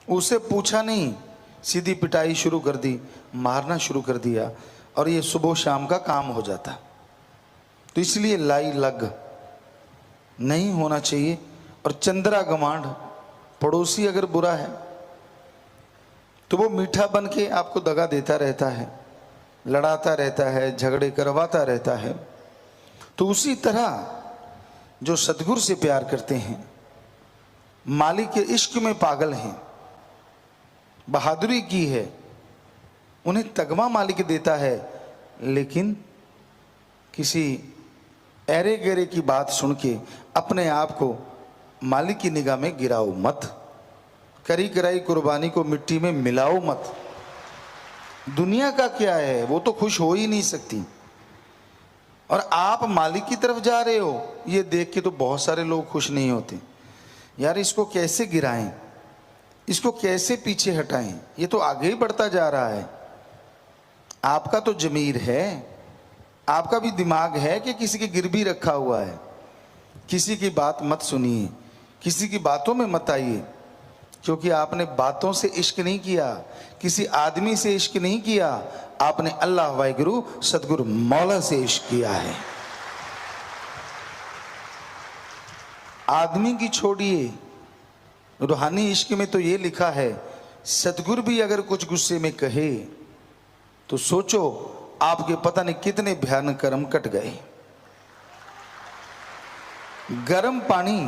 उसे पूछा नहीं, सीधी पिटाई शुरू कर दी, मारना शुरू कर दिया, और ये सुबह शाम का काम हो जाता। तो इसलिए लाई लग नहीं होना चाहिए। और चंद्रा गमांड, पड़ोसी अगर बुरा है तो वो मीठा बन के आपको दगा देता रहता है, लड़ाता रहता है, झगड़े करवाता रहता है। तो उसी तरह जो सतगुरु से प्यार करते हैं, मालिक के इश्क में पागल हैं, बहादुरी की है, उन्हें तगमा मालिक देता है, लेकिन किसी ऐरे गहरे की बात सुन के अपने आप को मालिक की निगाह में गिराओ मत। करी कराई कुर्बानी को मिट्टी में मिलाओ मत। दुनिया का क्या है, वो तो खुश हो ही नहीं सकती, और आप मालिक की तरफ जा रहे हो, ये देख के तो बहुत सारे लोग खुश नहीं होते। यार इसको कैसे गिराएं, इसको कैसे पीछे हटाएं, ये तो आगे ही बढ़ता जा रहा है। आपका तो जमीर है, आपका भी दिमाग है कि किसी के गिरवी रखा हुआ है। किसी की बात मत सुनिए, किसी की बातों में मत आइए, क्योंकि आपने बातों से इश्क नहीं किया, किसी आदमी से इश्क नहीं किया, आपने अल्लाह वाहिगुरु सतगुरु मौला से इश्क किया है। आदमी की छोड़िए, रूहानी इश्क में तो ये लिखा है, सतगुरु भी अगर कुछ गुस्से में कहे तो सोचो आपके पता नहीं कितने भयानक कर्म कट गए। गर्म पानी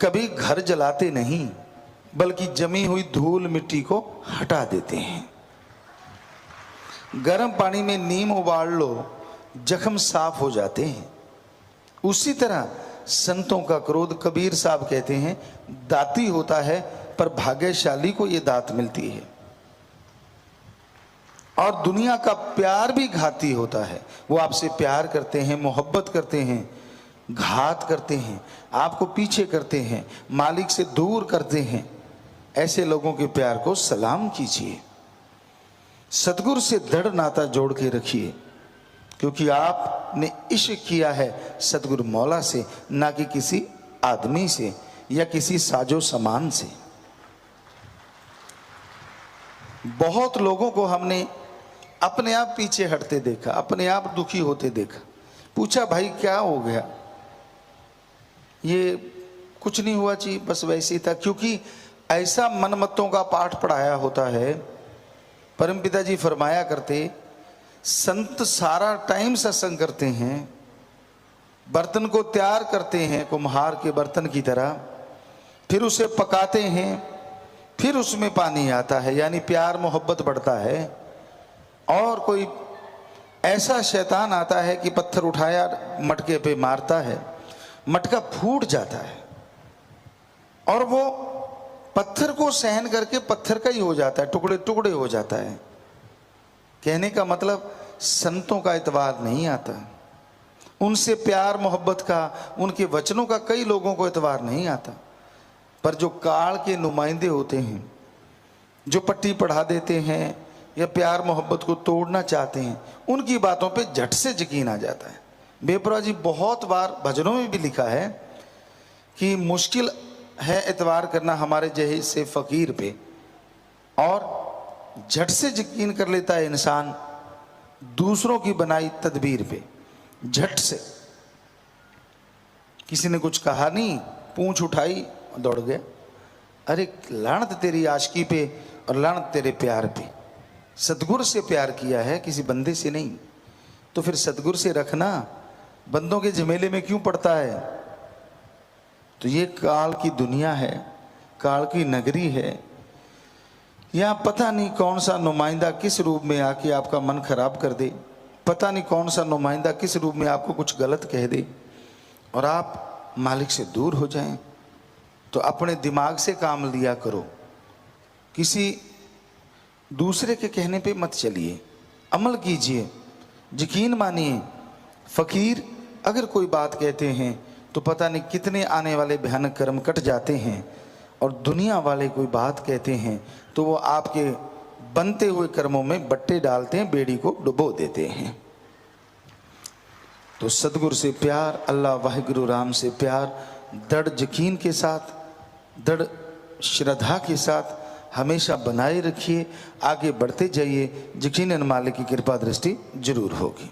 कभी घर जलाते नहीं, बल्कि जमी हुई धूल मिट्टी को हटा देते हैं। गर्म पानी में नीम उबाल लो, जख्म साफ हो जाते हैं। उसी तरह संतों का क्रोध, कबीर साहब कहते हैं, दाती होता है, पर भाग्यशाली को यह दात मिलती है। और दुनिया का प्यार भी घाती होता है। वो आपसे प्यार करते हैं, मोहब्बत करते हैं, घात करते हैं, आपको पीछे करते हैं, मालिक से दूर करते हैं। ऐसे लोगों के प्यार को सलाम कीजिए, सतगुरु से दृढ़ नाता जोड़ के रखिए, क्योंकि आपने इश्क किया है सतगुरु मौला से, ना कि किसी आदमी से या किसी साजो सामान से। बहुत लोगों को हमने अपने आप पीछे हटते देखा, अपने आप दुखी होते देखा। पूछा भाई क्या हो गया, ये कुछ नहीं हुआ जी, बस वैसे ही था। क्योंकि ऐसा मनमत्तों का पाठ पढ़ाया होता है। परमपिता जी फरमाया करते, संत सारा टाइम सत्संग करते हैं, बर्तन को तैयार करते हैं कुम्हार के बर्तन की तरह, फिर उसे पकाते हैं, फिर उसमें पानी आता है, यानी प्यार मोहब्बत बढ़ता है। और कोई ऐसा शैतान आता है कि पत्थर उठाया मटके पे मारता है, मटका फूट जाता है, और वो पत्थर को सहन करके पत्थर का ही हो जाता है, टुकड़े टुकड़े हो जाता है। कहने का मतलब संतों का एतबार नहीं आता, उनसे प्यार मोहब्बत का, उनके वचनों का कई लोगों को एतबार नहीं आता। पर जो काल के नुमाइंदे होते हैं, जो पट्टी पढ़ा देते हैं या प्यार मोहब्बत को तोड़ना चाहते हैं, उनकी बातों पे झट से यकीन आ जाता है। बेपरा जी बहुत बार भजनों में भी लिखा है कि मुश्किल है एतवार करना हमारे जैसे फकीर पे, और झट से यकीन कर लेता है इंसान दूसरों की बनाई तदबीर पे। झट से किसी ने कुछ कहा नहीं, पूंछ उठाई दौड़ गया। अरे लानत तेरी आशिकी पे और लानत तेरे प्यार पे। सतगुरु से प्यार किया है, किसी बंदे से नहीं, तो फिर सतगुरु से रखना, बंदों के झमेले में क्यों पड़ता है। तो ये काल की दुनिया है, काल की नगरी है। यहाँ पता नहीं कौन सा नुमाइंदा किस रूप में आके आपका मन खराब कर दे, पता नहीं कौन सा नुमाइंदा किस रूप में आपको कुछ गलत कह दे और आप मालिक से दूर हो जाएं। तो अपने दिमाग से काम लिया करो, किसी दूसरे के कहने पे मत चलिए, अमल कीजिए, यकीन मानिए। फकीर अगर कोई बात कहते हैं तो पता नहीं कितने आने वाले भयानक कर्म कट जाते हैं, और दुनिया वाले कोई बात कहते हैं तो वो आपके बनते हुए कर्मों में बट्टे डालते हैं, बेड़ी को डुबो देते हैं। तो सतगुरु से प्यार, अल्लाह वाहिगुरु राम से प्यार दृढ़ यकीन के साथ, दृढ़ श्रद्धा के साथ हमेशा बनाए रखिए, आगे बढ़ते जाइए, यकीनन मालिक की कृपा दृष्टि जरूर होगी।